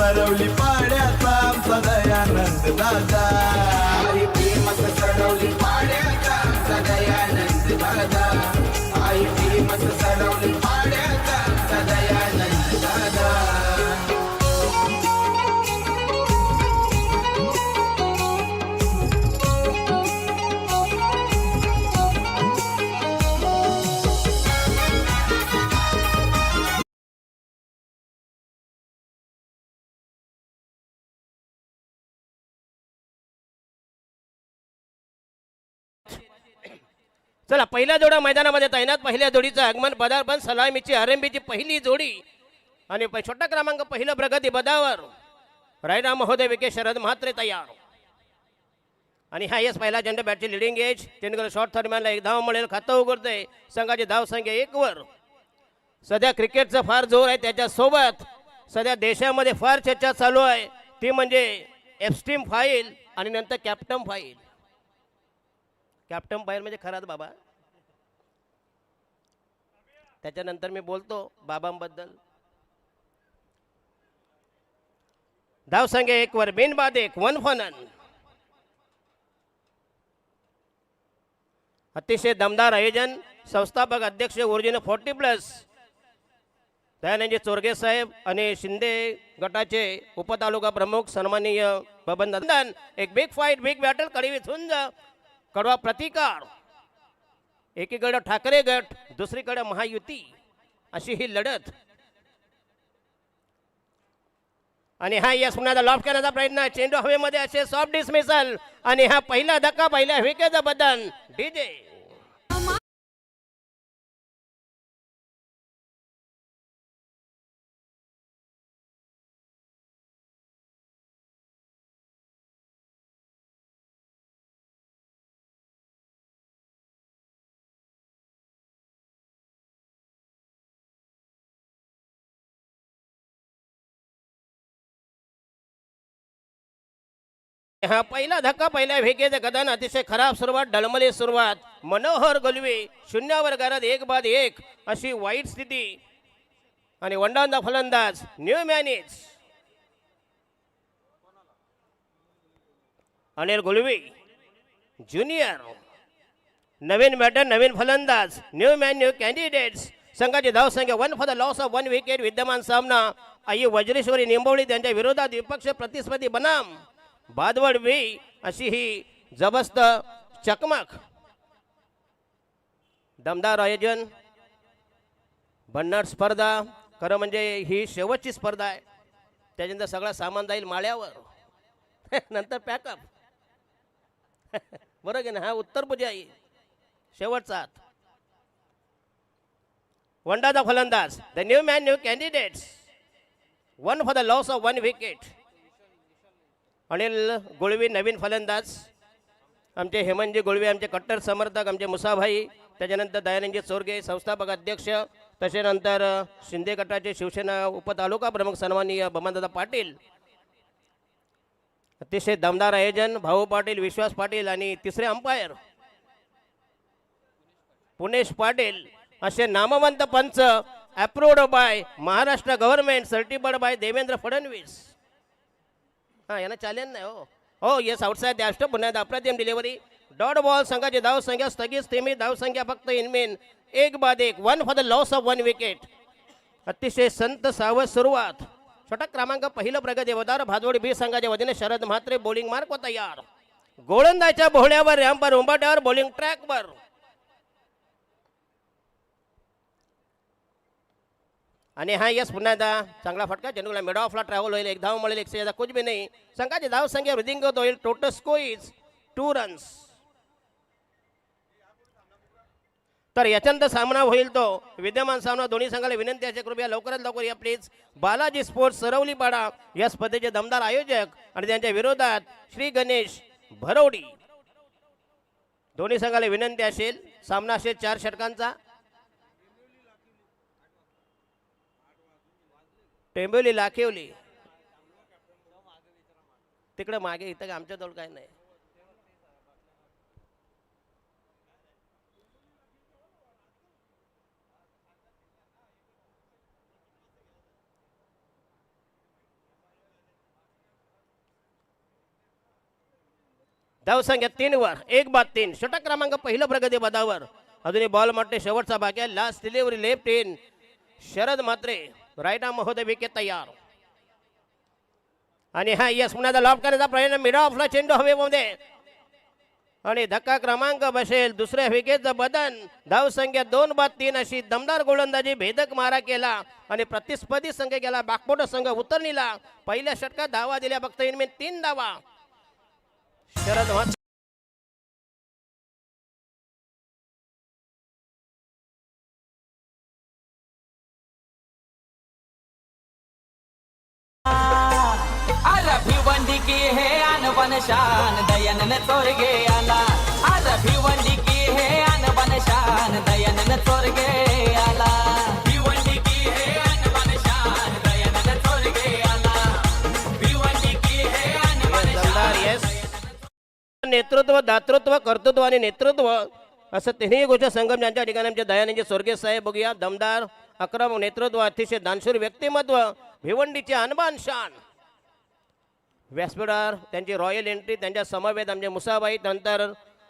सरवली पाड्याचा आमचा दयानंद दादा, आई भीमच सरवली पाड्याचा आमचा दयानंद दादा, आई भीमच सरवली पाड्याचा आमचा दयानंद दादा. चला पहिल्या जोडा मैदानामध्ये तैनात. पहिल्या जोडीचं आगमन पदार्पण सलामीची आरंभीची पहिली जोडी आणि छोटा क्रमांक पहिलं प्रगती पदावर रायराम महोदय विखे शरद म्हात्रे तयार. आणि हा येस पहिला झेंडा बॅटची लिडिंग एज 3 गल शॉर्ट थर्मॅनला 1 धाव मिळेल. खातं उघडतंय संघाची धाव संख्या 1 वर. सध्या क्रिकेटचा फार जोर आहे. त्याच्यासोबत सध्या देशामध्ये फार चर्चा चालू आहे ती म्हणजे एप्स्टीम फाईल आणि नंतर कॅप्टन फाईल. कॅप्टन फाईल म्हणजे खराच बाबा. त्याच्यानंतर मी बोलतो बाबांबद्दल. धाव संख्या 1 वर. बिनबाद 1 1 फॉर नन. अतिशय दमदार आयोजन. संस्थापक अध्यक्ष ओरिजिन 40+ दयानंदजी चोरगे साहेब आणि शिंदे गटाचे उपतालुका प्रमुख सन्माननीय बबन दादा. एक बिग फाईट बिग बॅटल कडवी झुंज कडवा प्रतिकार. एकीकडे ठाकरे गट दुसरीकडे महायुती अशी ही लढत. आणि हा यस पुन्हा लॉफ्ट करण्याचा प्रयत्न. चेंडू हवेमध्ये असे सॉफ्ट डिसमिसल आणि हा पहिला धक्का पहिल्या विकेटचं बदन डीजे. हा पहिला धक्का पहिल्या विकेटचं कदन. अतिशय खराब सुरुवात डळमळी सुरुवात. मनोहर गलवे 0 करत 1 बाद 1 अशी वाईट स्थिती. आणि वंडांदा फलंदाज न्यू मॅनेज अनिल गुलवे ज्युनियर. नवीन बॅटर नवीन फलंदाज न्यू मॅन न्यू कॅन्डिडेट्स. संघाची धाव संख्या 1 for the loss of 1 wicket. विद्यमान सामना आई वज्रेश्वरी निंबवली त्यांच्या विरोधात विपक्ष प्रतिस्पर्धी बनाम बादवड वी अशी ही जबरदस्त चकमक. दमदार आयोजन. भन्नाट स्पर्धा. खरं म्हणजे ही शेवटची स्पर्धा आहे. त्याच्यानंतर सगळं सामान जाईल माळ्यावर. नंतर पॅकअप. बरोबर ना. हा उत्तर पूजा आहे शेवटचा हात. वंडाचा फलंदाज the new man new candidates 1 for the loss of 1 wicket. Anil Gulve नवीन फलंदाज. आमचे हेमंतजी गुळवे आमचे कट्टर समर्थक आमचे मुसाभाई. त्याच्यानंतर दयानंदजी चोरगे संस्थापक अध्यक्ष. त्याच्यानंतर शिंदे गटाचे शिवसेना उपतालुका प्रमुख सन्माननीय बबनदादा पाटील. अतिशय दमदार आयोजन. भाऊ पाटील विश्वास पाटील आणि तिसरे अंपायर पुणेश पाटील असे नामवंत पंच. Approved by Maharashtra government certified by Devendra Fadnavis. हां यांना चालेल नाही हो. हो येस आउटसाइड द्याष्ट पुन्हा अप्रतिम डिलिव्हरी. Dot ball. संघाची धाव संख्या स्थगित स्थिमित. धाव संख्या फक्त इनमेन 1 बाद 1 1 for the loss of 1 wicket. अतिशय संत सावध सुरुवात. षटक क्रमांक पहिलं प्रगती वदार भादवड बी संघाच्या वतीने शरद म्हात्रे. बॉलिंग मार्क व तयार. गोलंदाजच्या बोहळ्यावर रॅम्पर उंबाट्यावर बॉलिंग ट्रॅकवर. आणि हा यस पुन्हा एकदा चांगला फटका. चेंडूला मिड ऑफला ट्रॅव्हल होईल. 1 धाव मिळेल. 1 से कुछ भी नाही. संघाची धाव संख्या वृद्धिंगत होईल. Total score is 2 runs. तर याच्यानंतर सामना होईल तो विद्यमान सामना. दोन्ही संघाला विनंती आहे कृपया लवकरात लवकर या प्लीज. बालाजी स्पोर्ट्स सरवली पाडा या स्पर्धेचे दमदार आयोजक आणि त्यांच्या विरोधात श्री गणेश भरवडी. दोन्ही संघाला विनंती असेल. सामना असेल 4 षटकांचा. टेंबोली लाखेवली तिकडे मागे. इथं आमच्या जवळ काय नाही. धावसंख्या 3 वर 1-3 षटक क्रमांक पहिलं प्रगती पदावर अजूनही बॉल मारते शेवटचा भाग आहे last delivery left in Sharad Matre right arm महोदय विकेट तयार आणि हा यस पुन्हा लॉफ्ट करण्याचा प्रयत्न मिड ऑफला चेंडू हवेमध्ये आणि धक्का क्रमांक बसेल दुसऱ्या विकेटचं बदन धावसंख्या 2-3 अशी दमदार गोलंदाजी भेदक मारा केला आणि प्रतिस्पर्धी संघ गेला बागपोट संघ उतरणीला पहिल्या षटकात धावा दिल्या फक्त इनमेन 3 धावा शरद मात्रे भिवंडी की है आन बन शान दयानन चोरगे आला आज भिवंडी की है आन बन शान दयानन चोरगे आला भिवंडी की है आन बन शान दयानन चोरगे आला भिवंडी की है आन बन दमदार यस नेतृत्व दातृत्व कर्तृत्व आणि नेतृत्व असं तिन्ही गोष्ट संगम ज्यांच्या ठिकाणी आमचे दयानंदजी स्वर्गीय साहेब बघूया दमदार आक्रमक नेतृत्व अतिशय दानशूर व्यक्तिमत्व भिवंडीचे अनबान शान व्यासपीठावर त्यांची रॉयल एंट्री त्यांच्या समवेत आमचे मुसाबाई नंतर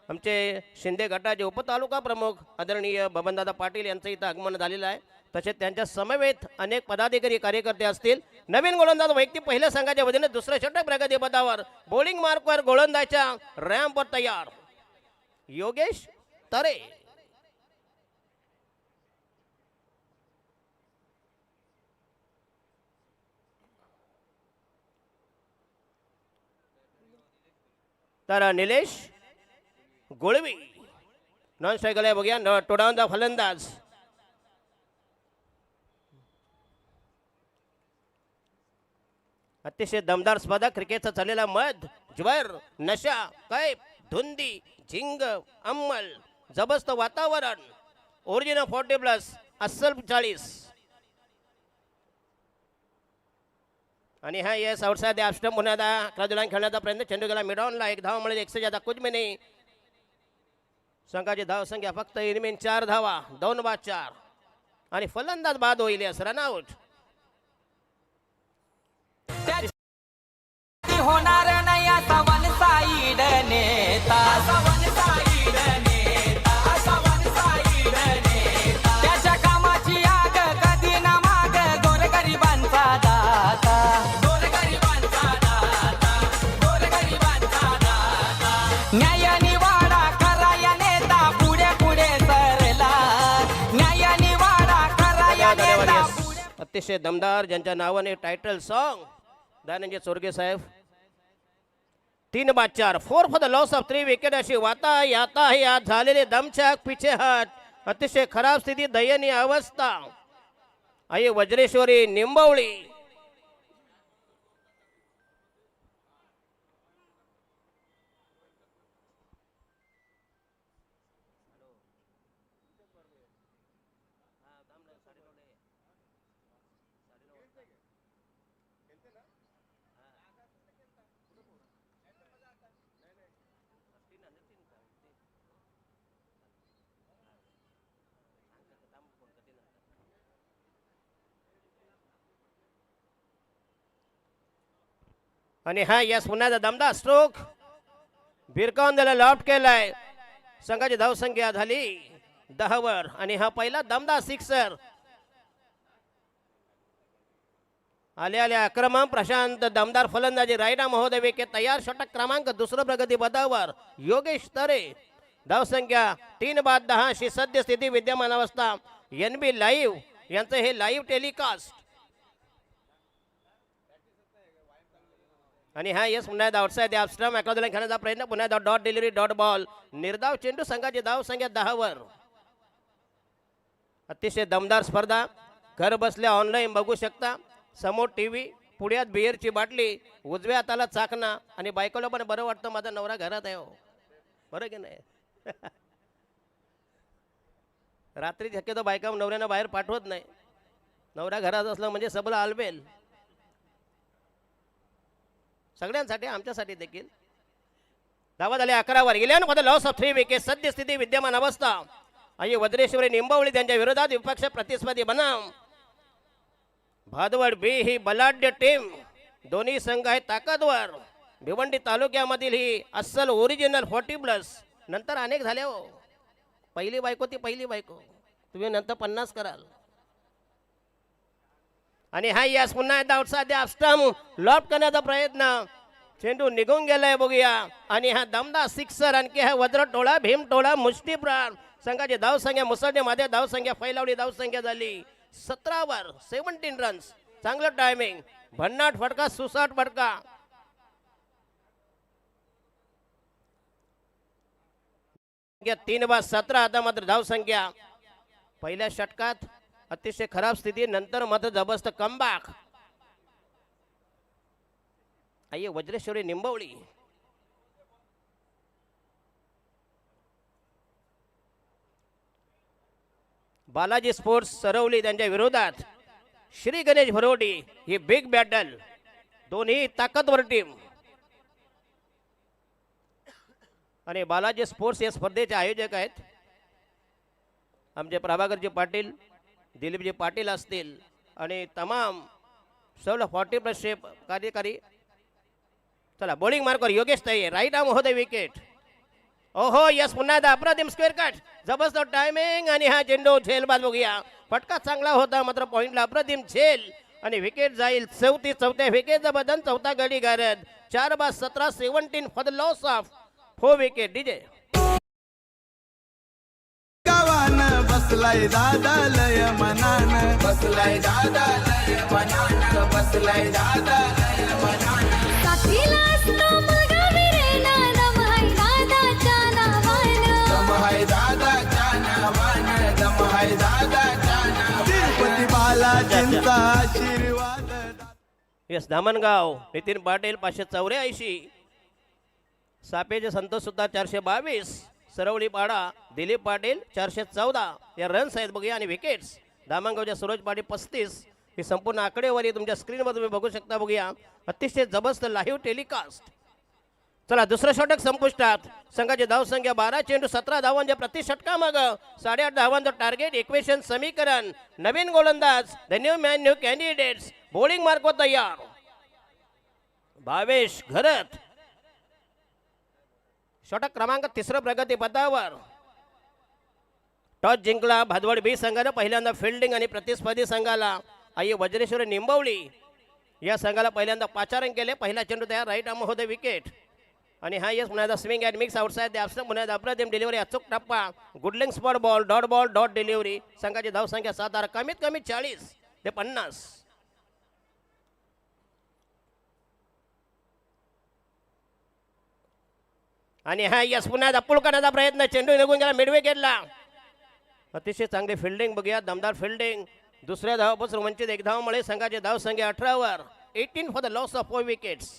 आमचे शिंदे गटाचे उपतालुका प्रमुख आदरणीय बबनदादा पाटील यांचं इथं आगमन झालेलं आहे तसेच त्यांच्या समवेत अनेक पदाधिकारी कार्यकर्ते असतील नवीन गोलंदाज वैयक्तिक पहिल्या संघाच्या वतीने दुसऱ्या षटक प्रगती पदावर बॉलिंग मार्कवर गोलंदाजच्या रॅम्पवर तयार योगेश तरे तर निलेश गोळवी नॉन स्ट्रायकल आहे बघूया टोडावंदा फलंदाज अतिशय दमदार स्पर्धा क्रिकेटचा चाललेला मध ज्वर नशा कैप धुंदी झिंग अंमल जबरदस्त वातावरण ओरिजिनल 40+ अस्सल 40 आणि हा येस आउटसाइड स्टंप पुन्हा क्राजोलाईन खेळण्याचा प्रयत्न चेंडू गेला मिडॉनला 1 धावा मिळेल 100 ज्यादा कुछ में नहीं संघाची धाव संख्या फक्त इनमेन 4 धावा 2-4 आणि फलंदाज बाद होईल यस रन आउट होणार नाही आता वन साईड नेता वन साईड नेता वन साईड नेता त्याच्या कामाची आग कधी ना माग गोरगरिबांचा दाता गोरगरिबांचा दाता गोरगरिबांचा दाता न्याय निवाडा कराया नेता पुढे पुढे सरला न्याय निवाडा कराया नेता अतिशय दमदार ज्यांच्या नावाने टायटल सॉन्ग दानंदजी चोरगे साहेब 3-4 4 for the loss of 3 wicket अशी वाता याता हे आज झालेले दमछाक पिछे हट अतिशय खराब स्थिती दयनीय अवस्था आई वज्रेश्वरी निंबवली आणि हा यस पुन्हा दमदार स्ट्रोक भिरकावून त्याला लॉफ्ट केलाय संघाची धावसंख्या झाली 10 वर आणि हा पहिला दमदार सिक्सर आले आक्रमण प्रशांत दमदार फलंदाजी रायडा महोदय विकेट तयार षटक क्रमांक दुसरं प्रगती पदावर योगेश तरे धावसंख्या 3-10 अशी सद्यस्थिती विद्यमान अवस्था NB लाईव्ह यांचं हे लाईव्ह टेलिकास्ट आणि हा यस पुन्हा आउटसाइड स्टंप अकरादोला खेळण्याचा प्रयत्न पुन्हा डॉट डिलिव्हरी डॉट बॉल निर्धाव चेंडू संघाची धाव संख्या 10 वर अतिशय दमदार स्पर्धा घर बसल्या ऑनलाईन बघू शकता समोर टीव्ही पुढ्यात बिअरची बाटली उजव्या हाताला चाकणा आणि बायकोला पण बरं वाटतं माझा नवरा घरात आहे हो बरं की नाही रात्री शक्यतो बायका नवऱ्यानं बाहेर पाठवत नाही नवरा घरात असलं म्हणजे सबला आलवेल सगळ्यांसाठी आमच्यासाठी देखील धावा झाले 11 वर गेल्यानं मध्ये लॉस ऑफ 3 विकेट सद्यस्थिती विद्यमान अवस्था आणि वज्रेश्वरी निंबावळी त्यांच्या विरोधात विपक्ष प्रतिस्पर्धी बनाम भादवड बी ही बलाढ्य टीम दोन्ही संघ आहेत ताकदवर भिवंडी तालुक्यामधील ही अस्सल ओरिजिनल 40+ नंतर अनेक झाले हो. पहिली बायको ती पहिली बायको, तुम्ही नंतर 50 कराल. आणि हा यस पुन्हा एकदा आउटसाइड द स्टंप लॉफ्ट करण्याचा प्रयत्न, चेंडू निघून गेलाय बघूया. आणि हा दमदार सिक्सर. आणखी हा वज्र टोळा भीम टोळा मुष्टी प्राण संघाची धावसंख्या मुसळणे मध्ये धावसंख्या फैलावली. धावसंख्या झाली 17 17 रन्स. चांगलं टायमिंग, भन्नाट फटका, सुसाट फटका. या 3/17. आता मात्र धावसंख्या पहिल्या षटकात अतिशय खराब स्थिती, नंतर मात्र जबरदस्त कमबॅक. आइए वज्रेश्वरी निंबवली. बालाजी स्पोर्ट्स सरवली त्यांच्या विरोधात श्री गणेश भरोडी. ही बिग बॅटल, दोन्ही ताकदवर टीम. आणि बालाजी स्पोर्ट्स या स्पर्धेचे आयोजक आहेत आमचे प्रभाकरजी पाटील, दिलीपजी पाटील असतील आणि तमाम सर्व 40+ शेप कार्यकारी. चला बॉलिंग मार्कर योगेश ताई, राईट आर्म होते विकेट. ओहो यस पुन्हा एकदा अप्रतिम स्क्वेअर कट, जबरदस्त टायमिंग. आणि हा चेंडू झेल बाद बघूया. फटका चांगला होता मात्र पॉइंटला अप्रतिम झेल. आणि विकेट जाईल. चौथ्या विकेटचा बदल, चौथा गडी गारद. 4/17 17 for the loss of 4 wicket. DJ गावान बसलाय दादा लय मनान, बसलाय दादा लय मनान, बसलाय दादा लय मनान. साथीला असतो मुलगा विरेना, दम हाय दादाच्या नावानं. दम हाय दादाच्या नावानं, दम हाय दादाच्या नावानं. तिरुपती बालाजींचा आशीर्वाद. यस धामणगाव नितीन पाटील 584, सापेचे संतोष सुद्धा 422, सरवली पाडा दिलीप पाटील 414 या रन्स आहेत बघूया. आणि विकेट्स धामणगावच्या सूरज पाटील 35. ही संपूर्ण आकडेवारी तुमच्या स्क्रीनवर तुम्ही बघू शकता बघूया. अतिशय जबरदस्त लाईव्ह टेलिकास्ट. चला दुसरं षटक संपुष्टात. संघाची धावसंख्या 12 चेंडू 17 धावांच्या प्रति षटका मग 8.5 धावांचं टार्गेट. इक्वेशन समीकरण, नवीन गोलंदाज, the new man new candidates. Bowling mark तयार. भावेश घरत षटक क्रमांक 3 प्रगती पथावर. टॉस जिंकला भादवड बी संघानं. पहिल्यांदा फिल्डिंग आणि प्रतिस्पर्धी संघाला आई वज्रेश्वरी निंबवली या संघाला पहिल्यांदा पाचारण केले. पहिला चेंडू तयार, राईट आर्म होते विकेट. आणि हा यस पुन्हा swing and mix outside the of पुन्हा अप्रतिम डिलिव्हरी, अचूक टप्पा, गुडलिंग स्पॉट बॉल, डॉट डिलिव्हरी. संघाची धावसंख्या 7 कमीत कमी 40 ते 50. आणि हा यस पुन्हा पुल करण्याचा प्रयत्न, चेंडू निघून गेला मिड विकेटला. अतिशय चांगली फिल्डिंग बघूया, दमदार फिल्डिंग. दुसऱ्या धावापासून वंचित 1 धावामुळे संघाची धावसंख्या 18 18 for the loss of 4 wickets.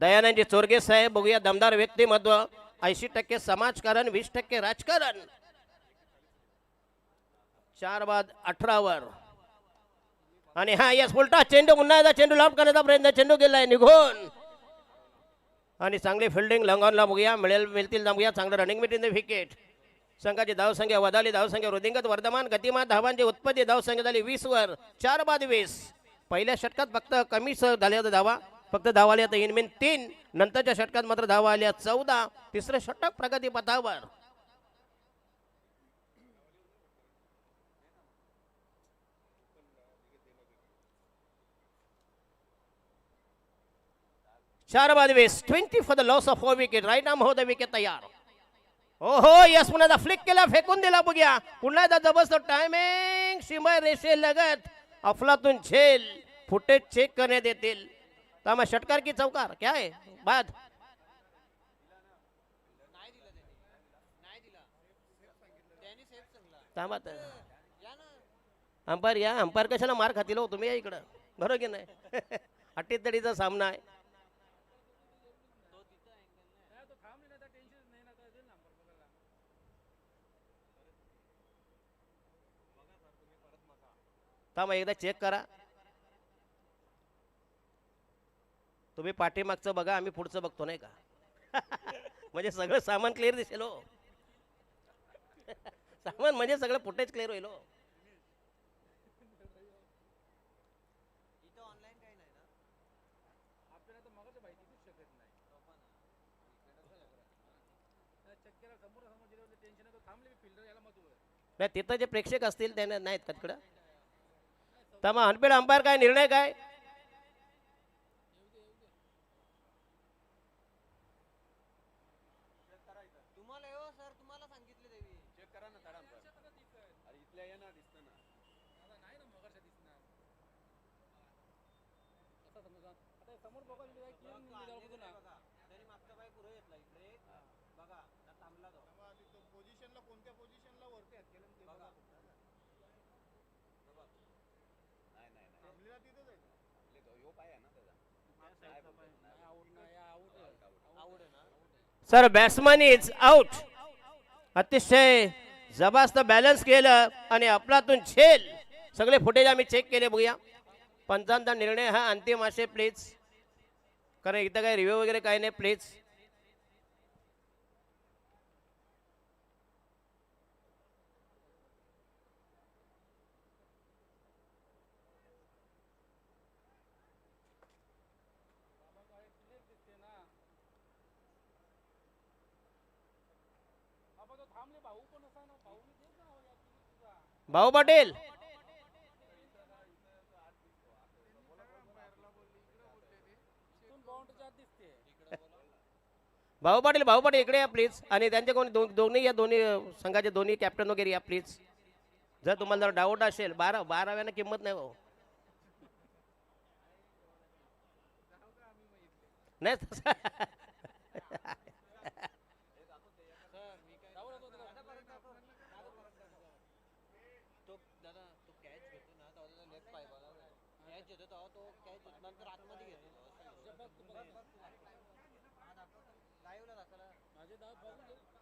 दयानंदजी चोरगे साहेब बघूया, दमदार व्यक्तिमत्व. 80% समाजकारण, 20% राजकारण. 4/18. आणि हा यस उलटा चेंडू, पुन्हा एकदा चेंडू लॉफ्ट करण्याचा प्रयत्न, चेंडू गेलाय निघून. आणि चांगली फिल्डिंग लंगॉनला बघूया, मिळतील बघूया. चांगलं running meet in the wicket. संघाची धावसंख्या वधाली, धावसंख्या वृद्धिंगत वर्धमान, गतिमान धावांची उत्पत्ती. धावसंख्या झाली 20 वर, 4/20. पहिल्या षटकात फक्त कमी झाल्या धावा, फक्त धावा आल्या इन मिन 3. नंतरच्या षटकात मात्र धावा आल्या 14. तिसरं षटक प्रगती पथावर. चार बाद 20 for the loss of 4 wicket. Right arm over the wicket तयार. ओहो यस पुन्हा फ्लिक केला, फेकून दिला बघूया. पुन्हा एकदा जबरदस्त टायमिंग, सीमा रेषे लगत अफलातून झेल. फुटेज चेक करण्यात येतील. तामा षटकार की चौकार क्या है बाद. अंपायर या, अंपायर कशाला मार खातील हो तुम्ही, या इकडं. बरोबर की नाही. अटीतडीचा सामना आहे. थांबा एकदा चेक करा. तुम्ही पाठीमागचं बघा, आम्ही पुढचं बघतो नाही का. म्हणजे सगळं सामान क्लिअर दिसेल हो. सामान म्हणजे सगळं फुटेज क्लिअर होईल हो. नाही तिथं जे प्रेक्षक असतील त्यांना नाहीत का तिकडं तर मग अनपेड अंपायर काय निर्णय काय सर बॅट्समन इज आउट अतिशय जबरदस्त बॅलन्स केलं आणि आपलातून झेल सगळे फुटेज आम्ही चेक केले बघूया पंचांचा निर्णय हा अंतिम असे प्लीज कारण इथं काही रिव्ह्यू वगैरे काही नाही प्लीज भाऊ पाटील भाऊ पाटील इकडे या प्लीज आणि त्यांचे कोणी दोन्ही या दोन्ही संघाचे दोन्ही कॅप्टन वगैरे या प्लीज जर तुम्हाला जर डाऊट असेल 12व्यानं किंमत नाही भाऊ नाही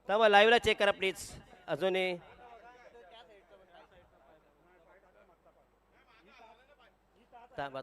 थांबा लाईव्हला चेक करा प्लीज अजूनही थांबा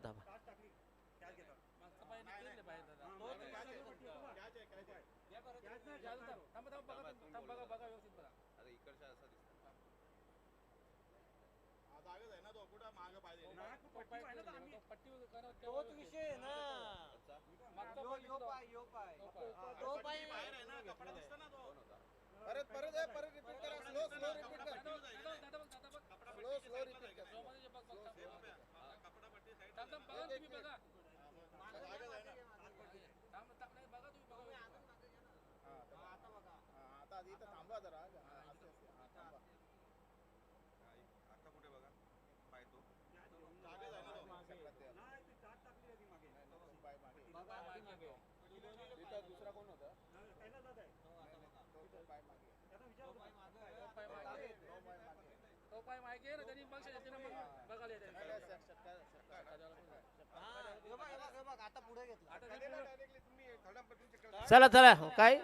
चला चला काय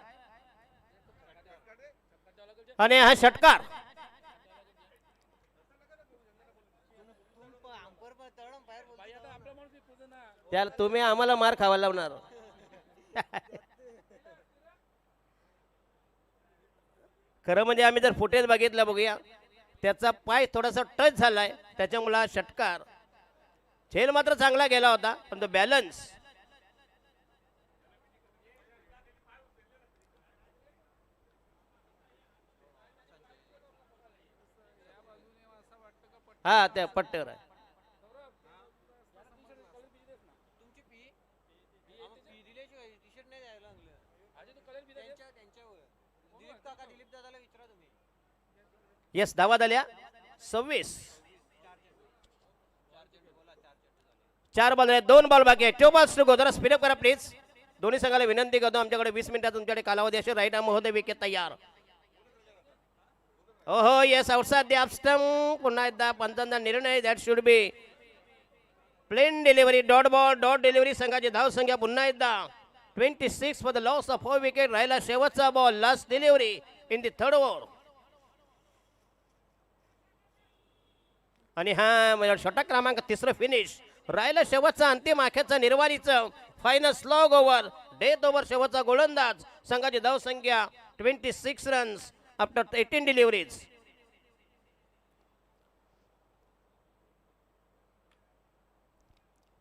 आणि हा षटकार त्याला तुम्ही आम्हाला मार खावा लावणार खरं म्हणजे आम्ही जर फुटेज बघितलं बघूया त्याचा पाय थोडासा टच झालाय त्याच्यामुळे हा षटकार झेल मात्र चांगला गेला होता पण तो बॅलन्स हा त्या पट्ट्यावर आहे येस धावा झाल्या 26 4 बॉल आहेत 2 बॉल बाकी आहे 2 बॉल्स टू गो जरा स्पीड अप करा प्लीज दोन्ही संघाला विनंती करतो आमच्याकडे 20 मिनिटात तुमच्याकडे कालावधी असेल राईट आर्म महोदय विकेट तयार ओहो yes outside the off stump पुन्हा एकदा पंचांचा निर्णय that should be plain delivery dot ball dot delivery संघाची धाव संख्या पुन्हा एकदा 26 for the loss of 4 wicket राहिला शेवटचा ball last delivery in the third over आणि हा षटक क्रमांक 3 फिनिश राहिला शेवटचा अंतिम आखेचा निर्वाणीचं final slog over death over शेवटचा गोलंदाज संघाची धाव संख्या 26 रन्स आफ्टर 18 डिलिव्हरीज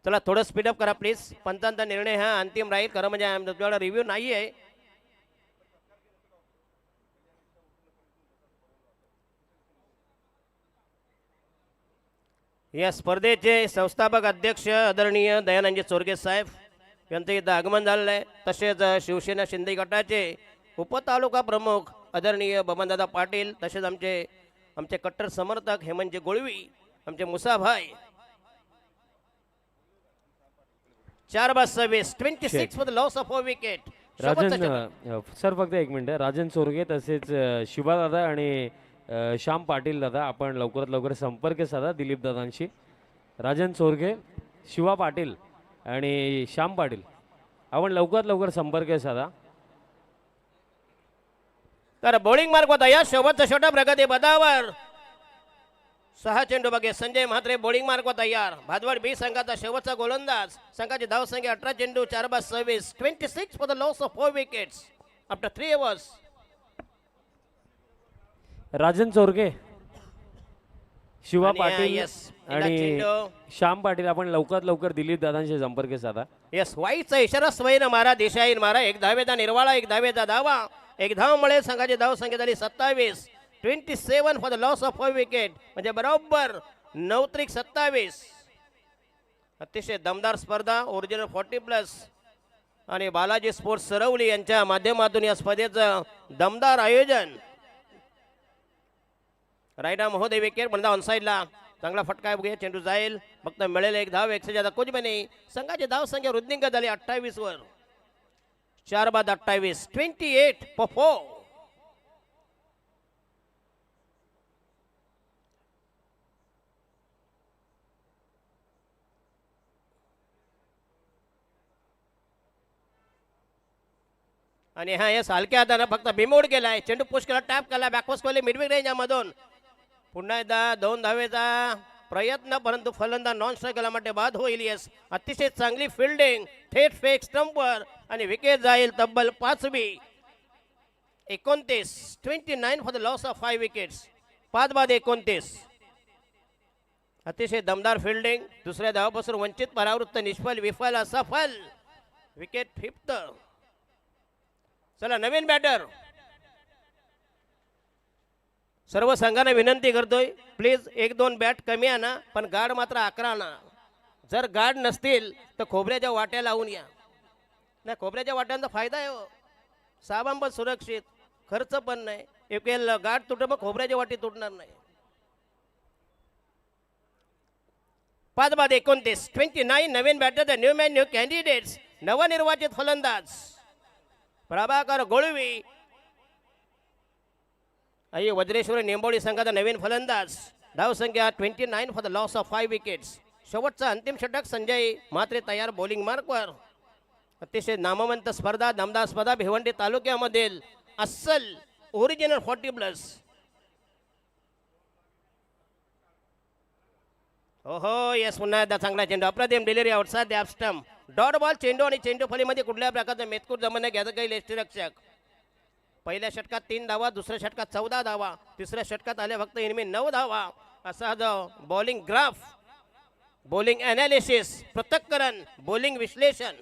चला थोडं स्पीडअप करा प्लीज. पंचांचा निर्णय हा अंतिम राहील खरं म्हणजे तुमच्याकडे रिव्ह्यू नाही आहे. या स्पर्धेचे संस्थापक अध्यक्ष आदरणीय दयानंदजी चोरगे साहेब यांचं इथं आगमन झालेलं आहे. तसेच शिवसेना शिंदे गटाचे उपतालुका प्रमुख आदरणीय बबनदादा पाटील, तसेच आमचे कट्टर समर्थक हेमंतजी गोळवी, आमचे Musabhai. 4/26 26 for the loss of 4 wicket. Rajan sir फक्त एक मिनिट. राजन चोरगे तसेच शिवादादा आणि श्याम पाटील दादा, आपण लवकरात लवकर संपर्क साधा दिलीप दादांशी. राजन चोरगे, शिवा पाटील आणि श्याम पाटील, आपण लवकरात लवकर संपर्क साधा. तर बॉलिंग मार्ग होता या शेवटचा षटक प्रगती पदावर. 6 चेंडू बघे संजय म्हात्रे बॉलिंग मार्ग तयार. भादवाड बी संघाचा शेवटचा गोलंदाज. संघाची धावसंख्या 18 चेंडू 4/26 26 for the loss of 4 wickets after 3 overs. Rajan Chorge, Shiva आणि, पाटील yes, आणि चेंडू. श्याम पाटील, आपण लवकरात लवकर दिलीप दादांशी संपर्क साधा. येस, वाईटचा इशारा स्वयं मारा, देशाईन मारा. 1 धावेचा निर्वाळा, 1 धावेचा धावा. 1 धावमुळे संघाची धावसंख्या झाली 27 27 for the loss of 4 wicket, म्हणजे बरोबर 9-27. अतिशय दमदार स्पर्धा. ओरिजिनल 40+ आणि बालाजी स्पोर्ट्स सरवली यांच्या माध्यमातून या स्पर्धेचं दमदार आयोजन. रायडा महोदय विकेट म्हणता ऑनसाईडला. चांगला फटका बघूया. चेंडू जाईल, फक्त मिळेल 1 धाव. 1 से ज्यादा कुछ भी नाही. संघाची धावसंख्या वृद्धिंगत झाली 28 वर. 4/28 28 for 4. आणि हा यस हलक्या हाताने फक्त बिमोड केलाय. चेंडू पुश केला, टॅप केला, बॅकवर्स केले मिडविक रेंजमधून. पुन्हा एकदा 2 धावेचा प्रयत्न, परंतु फलंदाज नॉन स्ट्राईकला માટે बाद होईल. यस, अतिशय चांगली फिल्डिंग. थेट फेक स्टंपवर आणि विकेट जाईल तब्बल 5वी. 29 29 for the loss of 5 wickets. 5/29. अतिशय दमदार फिल्डिंग. दुसऱ्या धावापासून वंचित, परावृत्त, निष्फल, विफल, असफल. Wicket 5th. चला नवीन बॅटर. सर्व संघांना विनंती करतोय, प्लीज 1-2 बॅट कमी आणा, पण गार्ड मात्र 11 आणा. जर गार्ड नसतील तर खोबऱ्याच्या वाट्या लावून या. नाही, खोबऱ्याच्या वाट्यांचा फायदा आहे हो. सामान पण सुरक्षित, खर्च पण नाही. एक गार्ड तुटलं मग खोबऱ्याच्या वाटी तुटणार नाही. 5/29 29. नवीन batter, the new man new candidates. नवनिर्वाचित फलंदाज प्रभाकर गोळवी. आई वज्रेश्वरी निंबोळी संघाचा नवीन फलंदाज. धावसंख्या 29 for the loss of 5 wickets. शेवटचा अंतिम षटक संजय म्हात्रे तयार बॉलिंग मार्कवर. अतिशय नामवंत स्पर्धा, दमदार स्पर्धा. भिवंडी तालुक्यामधील अस्सल ओरिजिनल 40+. ओहो यस, पुन्हा एकदा चांगला चेंडू. अप्रतिम delivery outside the off stump. Dot ball चेंडू आणि चेंडू फलीमध्ये कुठल्या प्रकारचा मेतकूर जमवण्यात घ्यायचं काही यष्टीरक्षक. पहिल्या षटकात 3 धावा, दुसऱ्या षटकात 14 धावा, तिसऱ्या षटकात आल्या फक्त इनमी 9 धावा. असा जो बॉलिंग ग्राफ, बॉलिंग ॲनालिसिस, पृथक्करण, बॉलिंग विश्लेषण.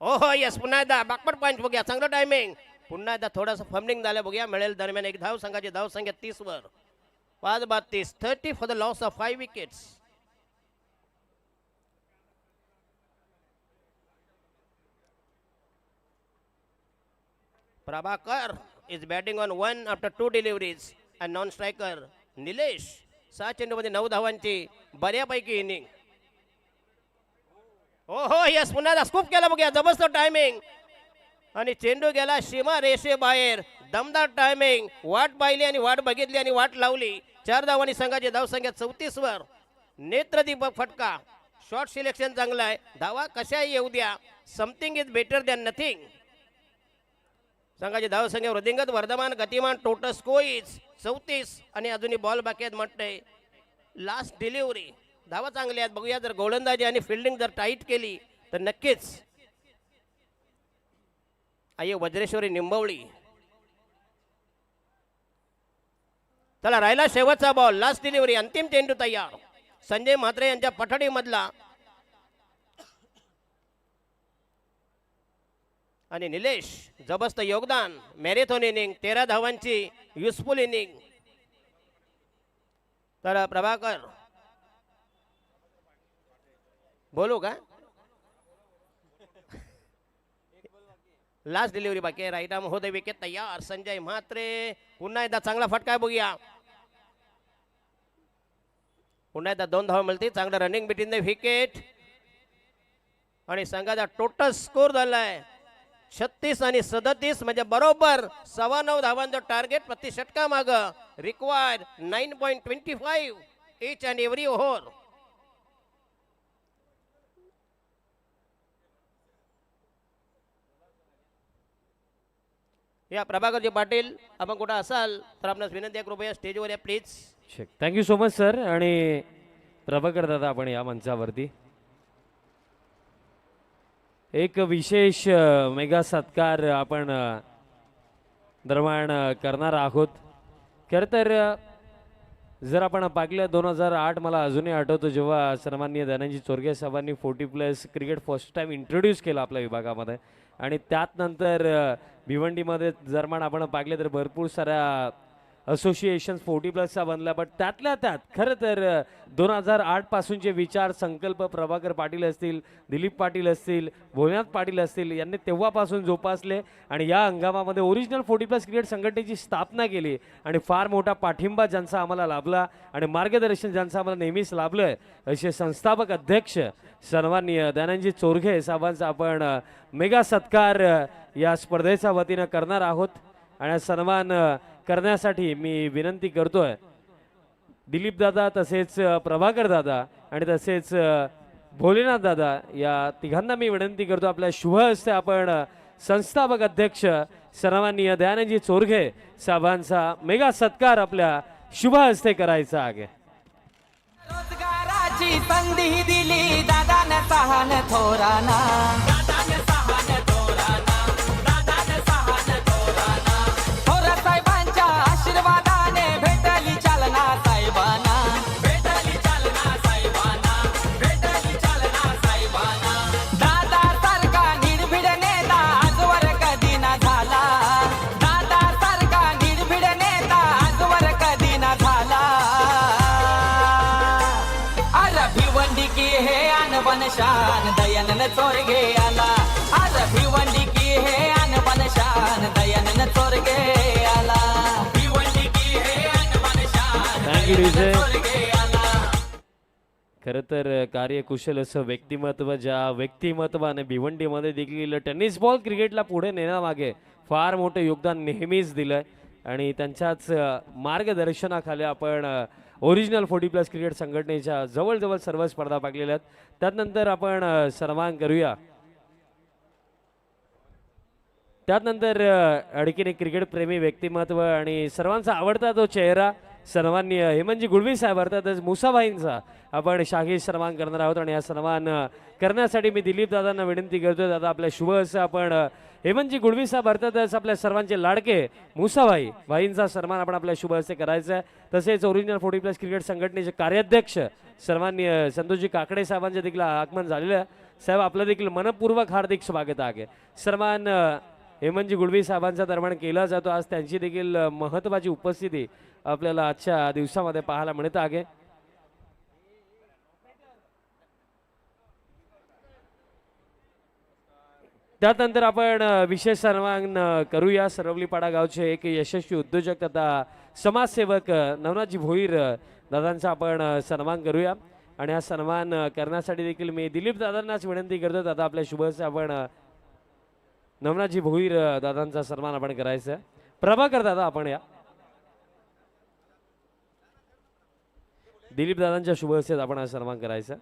ओहो यस, पुन्हा एकदा बॅकवर्ड पॉईंट बघूया. चांगलं टायमिंग. पुन्हा एकदा थोडंसं फंबलिंग झालं बघूया. मिळेल दरम्यान 1 धाव. संघाची धावसंख्या 30 वर. 5/30 30 for the loss of 5 wickets. Prabhakar is batting on 1 after 2 deliveries and non-striker Nilesh. 6 चेंडूमध्ये 9 धावांची बऱ्यापैकी इनिंग. ओहो यस, पुन्हा स्कूप केला बघूया. जबरदस्त टायमिंग आणि चेंडू गेला सीमा रेषे बाहेर. दमदार टायमिंग. वाट पाहिली आणि वाट बघितली आणि वाट लावली. 4 धावांनी संघाची धावसंख्या 34 वर. नेत्रदीपक फटका. शॉर्ट सिलेक्शन चांगलं आहे. धावा कशाही येऊ द्या, something is better than nothing. संघाची धावसंख्या वृद्धिंगत, वर्धमान, गतिमान. टोटल स्कोर इज 34 आणि अजूनही बॉल बाकी आहेत म्हणते. Last delivery. धावा चांगल्या आहेत बघूया. जर गोलंदाजी आणि फिल्डिंग जर टाईट केली तर नक्कीच. आई वज्रेश्वरी निंबवळी चला राहिला शेवटचा बॉल, लास्ट डिलिव्हरी, अंतिम चेंडू तयार. संजय म्हात्रे यांच्या पठडीमधला आणि निलेश जबरदस्त योगदान. मॅरेथॉन इनिंग, 13 धावांची युजफुल इनिंग. तर प्रभाकर बोलू का? लास्ट डिलिव्हरी बाकी आहे. राईट आर्म होते विकेट तयार. संजय म्हात्रे पुन्हा एकदा चांगला फटका बघूया. पुन्हा एकदा 2 धावा मिळतील. चांगलं रनिंग बिटवीन द विकेट आणि संघाचा टोटल स्कोर झालाय 36 आणि 37, म्हणजे बरोबर 9.25 धावांचं टार्गेट प्रति षटका माग. Required 9.25 each and every over. या प्रभाकरजी पाटील, आपण कुठं असाल तर आपणास विनंती आहे, कृपया स्टेजवर या please. Thank you so much sir. आणि प्रभाकर दादा आपण या मंचावरती एक विशेष मेगा सत्कार आपण दरम्यान करणार आहोत. खरं तर जर आपण पाहिलं 2008 मला अजूनही आठवतो जेव्हा सन्माननीय धनंजय चोरगे साहेबांनी 40+ क्रिकेट फर्स्ट टाइम इंट्रोड्यूस केलं आपल्या विभागामध्ये. आणि त्यात नंतर भिवंडीमध्ये जरमान आपण पाहिले तर भरपूर साऱ्या असोसिएशन 40+चा बनला. बट त्यातल्या त्यात खरं तर 2008 पासूनचे विचार संकल्प प्रभाकर पाटील असतील, दिलीप पाटील असतील, भोलेनाथ पाटील असतील यांनी तेव्हापासून जोपासले आणि या हंगामामध्ये ओरिजिनल 40+ क्रिकेट संघटनेची स्थापना केली. आणि फार मोठा पाठिंबा ज्यांचा आम्हाला लाभला आणि मार्गदर्शन ज्यांचं आम्हाला नेहमीच लाभलं आहे असे संस्थापक अध्यक्ष सन्माननीय धनंजय चोरगे साहेबांचा आपण मेगा सत्कार या स्पर्धेच्या वतीनं करणार आहोत. आणि सन्मान करण्यासाठी मी विनंती करतोय दिलीप दादा, तसेच प्रभाकर दादा आणि तसेच भोलेनाथ दादा या तिघांना मी विनंती करतो आपल्या शुभ हस्ते आपण संस्थापक अध्यक्ष सन्माननीय दयानंदजी चोरगे साहेबांचा मेगा सत्कार आपल्या शुभ हस्ते करायचा आहे. रोजगाराची संधी दिली दादाने सहान थोराना. दादाने सहान थोराना. दादाने सहान थोराना. थोर साहेबांच्या आशीर्वादाने भेटली चालना साहेबांना. भेटली चालना साहेबांना. भेटली चालना साहेबांना. दादा सारखा निर्भीड नेता आजवर कधी ना झाला. दादा सारखा निर्भीड नेता आजवर कधी ना झाला. भिवंडी की हे अनबन शान दयानंद चोरगे आला. आज भिवंडी की हे अनबन शान दयानंद चोरगे आला. भिवंडी की हे अनबन शान दयानंद चोरगे आला. खरं तर कार्यकुशल असं व्यक्तिमत्व ज्या व्यक्तिमत्वाने भिवंडीमध्ये देखील टेनिस बॉल क्रिकेटला पुढे नेण्यामागे फार मोठं योगदान नेहमीच दिलंय. आणि त्यांच्याच मार्गदर्शनाखाली आपण ओरिजिनल 40+ क्रिकेट संघटनेच्या जवळजवळ सर्व स्पर्धा पाहिलेल्या आहेत. त्यानंतर आपण सन्मान करूया. त्यानंतर आणखीन एक क्रिकेट प्रेमी व्यक्तिमत्व आणि सर्वांचा आवडता तो चेहरा सन्माननीय हेमंतजी गुळवी साहेब अर्थातच मुसाभाईंचा आपण शाही सन्मान करणार आहोत. आणि हा सन्मान करण्यासाठी मी दिलीप दादांना विनंती करतोय, दादा आपल्या शुभ हस्ते आपण हेमंतजी गुळवी साहेब अर्थातच आपल्या सर्वांचे लाडके मुसाभाई भाईंचा सन्मान आपण आपल्या शुभ हस्ते करायचा आहे. तसेच ओरिजिनल 40+ क्रिकेट संघटनेचे कार्याध्यक्ष सन्माननीय संतोषजी काकडे साहेबांचे देखील आगमन झालेलं आहे. साहेब आपलं देखील मनपूर्वक हार्दिक स्वागत आहे. सन्मान हेमंतजी गुळवी साहेबांचा दरम्यान केला जातो. आज त्यांची देखील महत्त्वाची उपस्थिती आपल्याला आजच्या दिवसामध्ये पाहायला मिळत आहे. त्यानंतर आपण विशेष सन्मान करूया सरवलीपाडा गावचे एक यशस्वी उद्योजक तथा समाजसेवक नवनाथजी भोईर दादांचा आपण सन्मान करूया. आणि हा सन्मान करण्यासाठी देखील मी दिलीप दादांनाच विनंती करतो, दादा आपल्या शुभ हस्ते आपण नवनाथजी भोईर दादांचा सन्मान आपण करायचा. प्रभाकर दादा आपण या. दिलीप दादांच्या शुभ हस्ते आपण हा सन्मान करायचा.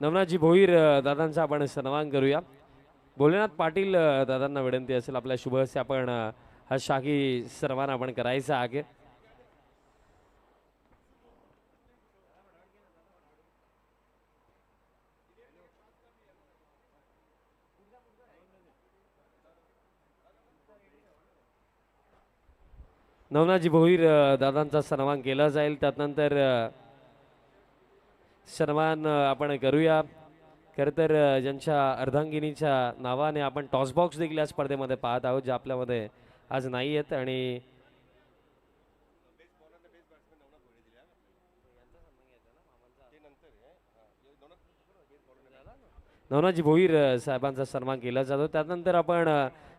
नवनाथजी भोईर दादांचा आपण सन्मान करूया. भोलेनाथ पाटील दादांना विनंती असेल आपल्या शुभ हस्ते आपण हा शाही सन्मान आपण करायचा आहे. नवनाजी भोईर दादांचा सन्मान केला जाईल. त्यानंतर सन्मान आपण करूया. खरं तर ज्यांच्या अर्धांगिनीच्या नावाने आपण टॉस बॉक्स देखील या स्पर्धेमध्ये पाहत आहोत, जे आपल्यामध्ये आज नाही आहेत. आणि नवनाजी भोईर साहेबांचा सन्मान केला जातो. त्यानंतर आपण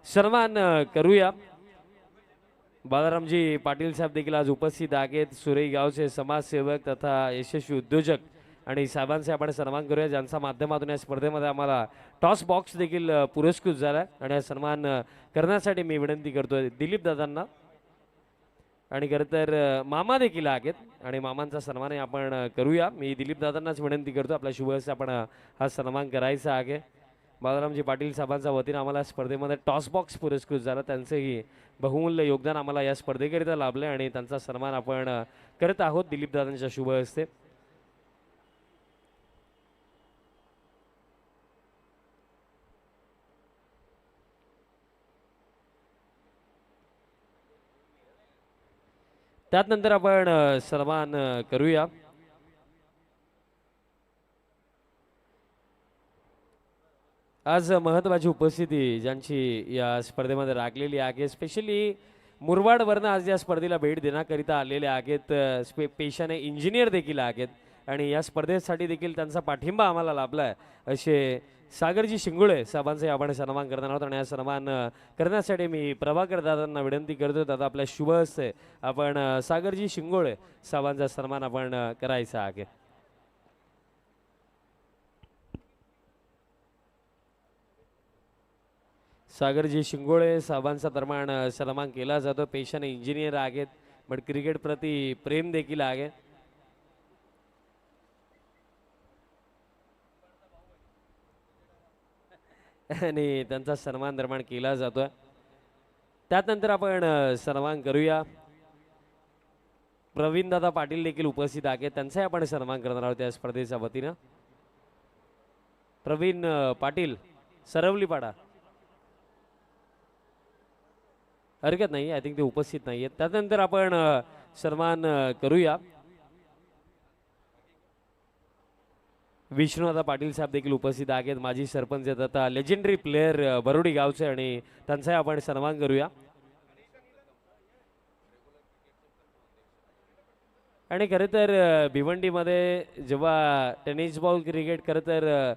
सन्मान करूया. बालारामजी पाटील साहेब देखील आज उपस्थित आहेत. सुरई गावचे समाजसेवक तथा यशस्वी उद्योजक आणि साहेबांचे आपण सन्मान करूया, ज्यांच्या माध्यमातून या स्पर्धेमध्ये आम्हाला टॉस बॉक्स देखील पुरस्कृत झाला. आणि हा सन्मान करण्यासाठी मी विनंती करतोय दिलीप दादांना. आणि खरं तर मामा देखील आहेत आणि मामांचा सन्मान आपण करूया. मी दिलीप दादांनाच विनंती करतो, आपल्या शुभ हस्ते आपण हा सन्मान करायचा आहे. बालारामजी पाटील साहेबांच्या वतीने आम्हाला स्पर्धेमध्ये टॉस बॉक्स पुरस्कृत झाला. त्यांचंही बहुमूल्य योगदान आम्हाला या स्पर्धेकरिता लाभलं आणि त्यांचा सन्मान आपण करत आहोत दिलीप दादांच्या शुभ हस्ते. त्यानंतर आपण सन्मान करूया. आज महत्त्वाची उपस्थिती ज्यांची या स्पर्धेमध्ये राखलेली आहे, स्पेशली मुरबाडवरनं आज या स्पर्धेला भेट देण्याकरिता आलेले आहेत. पेशाने इंजिनियर देखील आहेत आणि या स्पर्धेसाठी देखील त्यांचा पाठिंबा आम्हाला लाभला आहे. असे सागरजी शिंगोळे साहेबांचे आपण सन्मान करणार आहोत. आणि हा सन्मान करण्यासाठी मी प्रभाकर दादांना विनंती करतो, दादा आपल्या शुभ हस्ते आपण सागरजी शिंगोळे साहेबांचा सन्मान आपण करायचा आहे. सागरजी शिंगोळे साहेबांचा सन्मान केला जातो. पेशाने इंजिनियर आहेत, पण क्रिकेट प्रति प्रेम देखील आहे. आणि त्यांचा सन्मान केला जातोय. त्यानंतर आपण सन्मान करूया. प्रवीण दादा पाटील देखील उपस्थित आहेत, त्यांचाही आपण सन्मान करणार आहोत या स्पर्धेच्या वतीनं. प्रवीण पाटील सरवलीपाडा, हरकत नाही, आय थिंक ते उपस्थित नाही आहेत. त्यानंतर आपण सन्मान करूया. विष्णुदादा पाटील साहेब देखील उपस्थित आहेत, माजी सरपंच आहेत, आता लेजेंडरी प्लेयर बरोडी गावचे, आणि त्यांचाही आपण सन्मान करूया. आणि खरं तर भिवंडीमध्ये जेव्हा टेनिस बॉल क्रिकेट खरं तर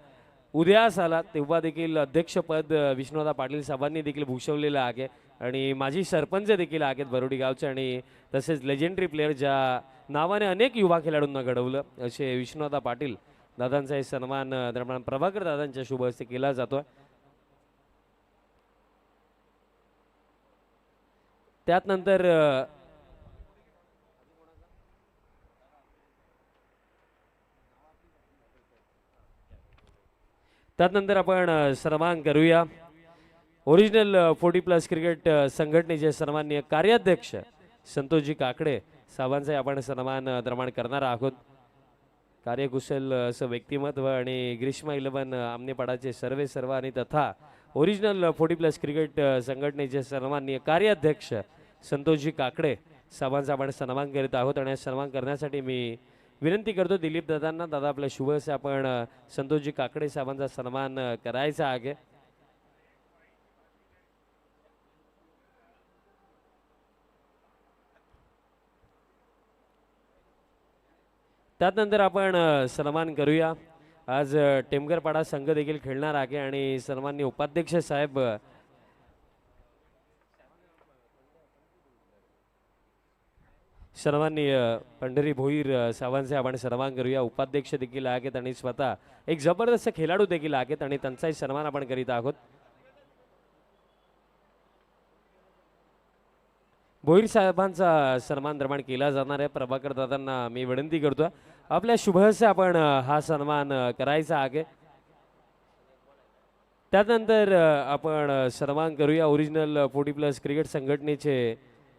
उदयास आला, तेव्हा देखील अध्यक्षपद विष्णुदादा पाटील साहेबांनी देखील भूषवलेलं आहे. आणि माजी सरपंच देखील आहेत बरोडी गावचे, आणि तसेच लेजेंडरी प्लेयर ज्या नावाने अनेक युवा खेळाडूंना घडवलं असे विष्णुदादा पाटील दादांचा हे सन्मान दरम्यान प्रभाकर दादांच्या शुभ हस्ते केला जातोय. त्यानंतर आपण सन्मान करूया. ओरिजिनल 40+ क्रिकेट संघटनेचे सन्माननीय कार्याध्यक्ष संतोषजी काकडे साहेबांचे आपण सन्मान दरम्यान करणार आहोत. कार्यकुशल असं व्यक्तिमत्व आणि ग्रीष्मा 11 आमनेपाडाचे सर्व आणि तथा ओरिजिनल 40+ क्रिकेट संघटनेचे सन्माननीय कार्याध्यक्ष संतोषजी काकडे साहेबांचा आपण सन्मान करीत आहोत. आणि सन्मान करण्यासाठी मी विनंती करतो दिलीप दादांना, दादा आपल्या शुभ हस्ते आपण संतोषजी काकडे साहेबांचा सन्मान करायचा आहे. त्यानंतर आपण सन्मान करूया. आज टेमगरपाडा संघ देखील खेळणार आहे आणि सन्माननीय उपाध्यक्ष साहेब सन्माननीय पंढरी भोईर साहेबांचे आपण सन्मान करूया. उपाध्यक्ष देखील आहेत आणि स्वतः एक जबरदस्त खेळाडू देखील आहेत आणि त्यांचाही सन्मान आपण करीत आहोत. भोईर साहेबांचा सन्मान दरम्यान केला जाणार आहे. प्रभाकर दादांना मी विनंती करतो, आपल्या शुभ हस्ते आपण हा सन्मान करायचा आहे. त्यानंतर आपण सन्मान करूया ओरिजिनल 40+ क्रिकेट संघटनेचे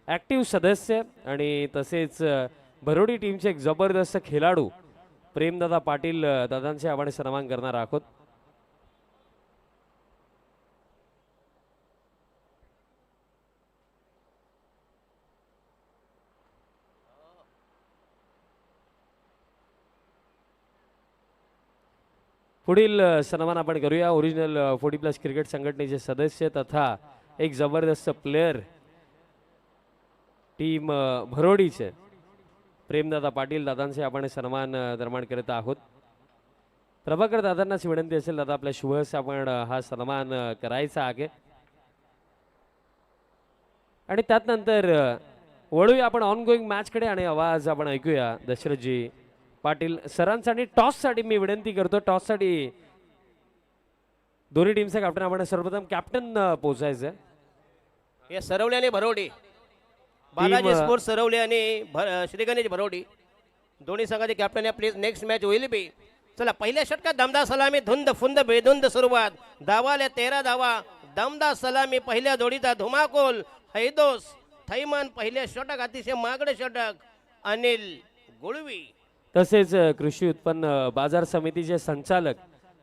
ॲक्टिव्ह सदस्य आणि तसेच भरोडी टीमचे एक जबरदस्त खेळाडू प्रेमदादा पाटील दादांचे आपण सन्मान करणार आहोत. पुढील सन्मान आपण करूया ओरिजिनल 40+ क्रिकेट संघटनेचे सदस्य तथा एक जबरदस्त प्लेयर टीम भरोडीचे प्रेमदादा पाटील दादांचे आपण सन्मान निर्माण करत आहोत. प्रभाकर दादांनाच विनंती असेल दादा आपल्या शुभस आपण हा सन्मान करायचा आहे. आणि त्यानंतर वळूया आपण ऑनगोईंग मॅचकडे आणि आवाज आपण ऐकूया दशरथजी पाटील सरांचा. आणि टॉससाठी मी विनंती करतो, टॉससाठी दोन्ही टीमचा कॅप्टन आपण सर्वप्रथम कॅप्टन पोहोचायचं. हे सरवले आणि भरोडी बालाजी स्पोर्ट्स सरवले आणि श्री गणेश भरोडी दोन्ही संघाचे कॅप्टन आहे. प्लीज नेक्स्ट मॅच होईल बी. चला पहिल्या षटकात दमदार सलामी धुंद फुंद बेधुंद सुरुवात. धावाल्या 13 धावा. दमदार सलामी पहिल्या जोडीचा धुमाकूल. हैदोस थैमान पहिल्या षटक अतिशय मागडे षटक अनिल गुळवी. तसेच कृषी उत्पन्न बाजार समितीचे संचालक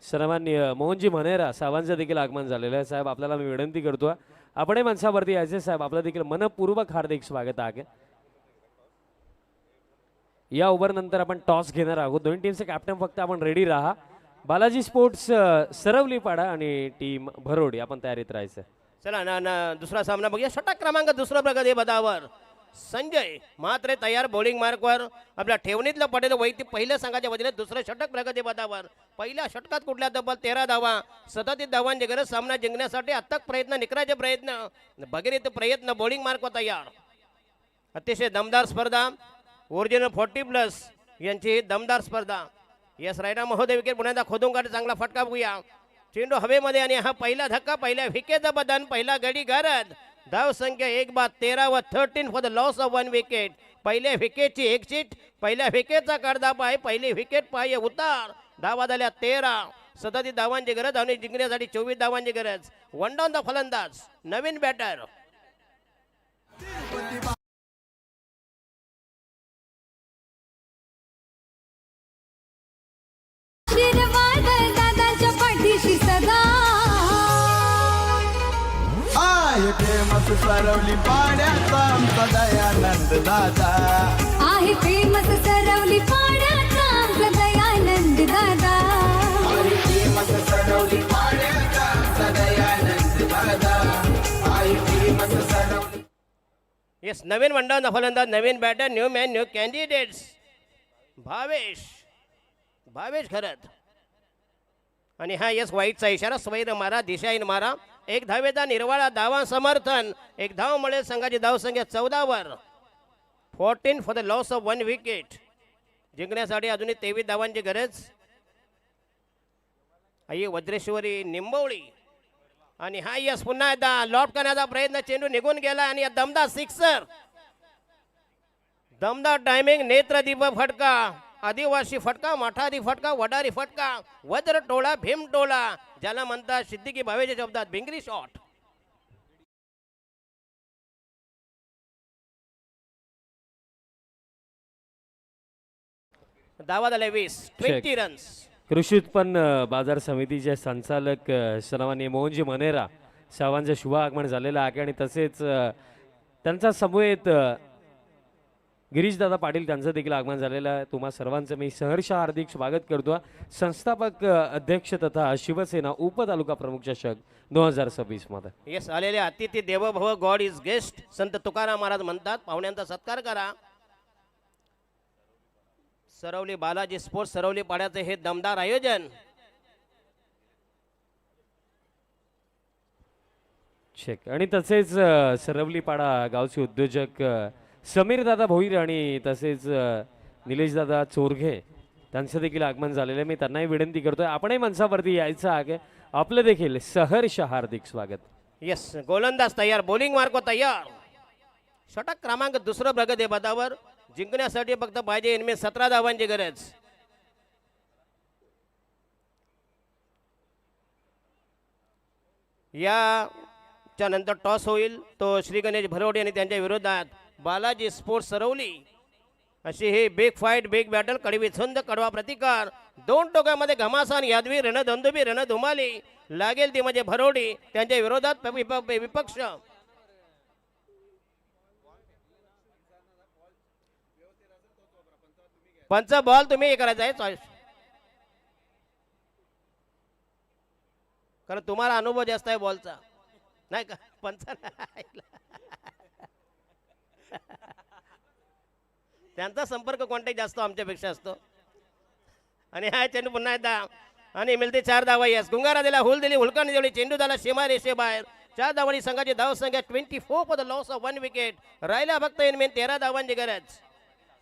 सन्माननीय मोहनजी मनेरा साहेबांचं देखील आगमन झालेलं आहे. साहेब आपल्याला मी विनंती करतो आपणही मंचावरती यायचे. साहेब आपलं देखील मनपूर्वक हार्दिक स्वागत आहे. या ओव्हरनंतर आपण टॉस घेणार आहोत. दोन्ही टीमचे कॅप्टन फक्त आपण रेडी राहा. बालाजी स्पोर्ट्स सरवलीपाडा आणि टीम भरोडी आपण तयारीत राहायचं. चला ना दुसरा सामना बघूया. षटक क्रमांक दुसरा प्रगती पदावर संजय म्हात्रे तयार बॉलिंग मार्कवर. आपल्या ठेवणीतलं पटेल वैयक्तिक पहिल्या संघाच्या वतीने दुसरं षटक प्रगती पदावर. पहिल्या षटकात कुठल्या तब्बल 13 धावा. 37 धावांची गरज. सामना जिंकण्यासाठी अथक प्रयत्न निकराचे प्रयत्न भगीरथ प्रयत्न. बॉलिंग मार्कवर तयार. अतिशय दमदार स्पर्धा. ओरिजिनल 40+ यांची दमदार स्पर्धा. यस रायना महोदय विकेट पुन्हा खोदून काढ. चांगला फटका बघूया. चेंडू हवेमध्ये आणि हा पहिला धक्का. पहिल्या विकेटचं बदन. पहिला गडी गारद. धाव संख्या 1 बाद 13 व 13 for the loss of 1 wicket. पहिल्या विकेटची एक शीट. पहिल्या विकेटचा कडदा पाय. पहिली विकेट पाय उतार. धावा झाल्या 13. 37 धावांची गरज आणि जिंकण्यासाठी 24 धावांची गरज. वन डाऊन द फलंदाज नवीन बॅटर. आशीर्वाद दादाच्या पाठीशी सदा. आहे फेमस सरवली पाड्याचा आमचा दयानंद दादा. आहे फेमस सरवली पाड्याचा आमचा दयानंद दादा. आई फेमस सरवली पाड्याचा सदयानंद दादा. आई फेमस सरवली. येस नवीन वन डाऊन द फलंदाज नवीन batter. New man new candidates. Bhavesh Kharat. आणि हा यस वाईटचा इशारा. स्वैर मारा दिशाहीन मारा. एक धावेचा निर्वाळा. धावा समर्थन. एक धाव मिळेल. संघाची धावसंख्या 14 वर. 14 for the loss of 1 wicket. जिंकण्यासाठी अजूनही 23 धावांची गरज. आई वज्रेश्वरी निंबवळी. आणि हा यस पुन्हा एकदा लॉट करण्याचा प्रयत्न. चेंडू निघून गेला आणि दमदार सिक्सर. दमदार टायमिंग. नेत्रदीप फटका. आदिवासी फटका. मठारी फटका. वडारी फटका. वज्र टोळा. भीम टोळा ज्याला म्हणतात. सिद्दीकी भावेच्या शब्दात भिंगरी शॉट. धावा झाल्या 20. 20 रन्स. कृषी उत्पन्न बाजार समितीचे संचालक सन्माननीय मोहनजी मनेरा साहेबांचं शुभ आगमन झालेलं आहे. आणि तसेच त्यांचा समवेत गिरीशदादा पाटील त्यांचं देखील आगमन झालेलं आहे. तुम्हा सर्वांचं मी सहर्ष हार्दिक स्वागत करतो. संस्थापक अध्यक्ष तथा शिवसेना उपतालुका प्रमुख चषक 2026 मध्ये येस आलेले अतिथी देवभव गॉड इज गेस्ट संत तुकाराम महाराज म्हणतात. पाहुण्यांचा सत्कार करा. सरवली बालाजी स्पोर्ट्स सरवली पाड्याचे हे दमदार आयोजन. चेक. आणि तसेच सरवलीपाडा गावचे उद्योजक समीर दादा भोईर आणि तसेच निलेश दादा चोरघे त्यांचं देखील आगमन झालेलं आहे. मी त्यांनाही विनंती करतोय आपणही मंचावरती यायचं आहे. आपलं देखील सहर्ष हार्दिक स्वागत. येस गोलंदाज तयार. बॉलिंग मार्क तयार. षटक क्रमांक दुसरं प्रगती पदावर. जिंकण्यासाठी फक्त पाहिजे इनमे 17 धावांची गरज. याच्या नंतर टॉस होईल. तो श्री गणेश भरोडे आणि त्यांच्या विरोधात बालाजी स्पोर्ट्स सरवली. अशी ही बिग फाईट बिग बॅटल. कडवी छंद कडवा प्रतिकार. दोन टोकामध्ये घमासान यादवी रणधंदुबी रणधुमाली. लागेल ती म्हणजे भरोडी. त्यांच्या विरोधात विपक्ष. पंच बॉल तुम्ही हे करायचं आहे. कारण तुम्हाला अनुभव जास्त आहे बॉलचा नाही का पंचाला त्यांचा संपर्क कॉन्टॅक्ट जास्त आमच्यापेक्षा असतो आणि हा चेंडू पुन्हा एकदा आणि मिळते 4 धावा. यस गुंगारा दिला हुल दिली हुलकाने दिली चेंडू झाला सीमा रेषेबाहेर 4 धावांनी संघाची धाव संख्या 24 for the loss of 1 wicket. राहिला फक्त इन मेन 13 धावांची गरज.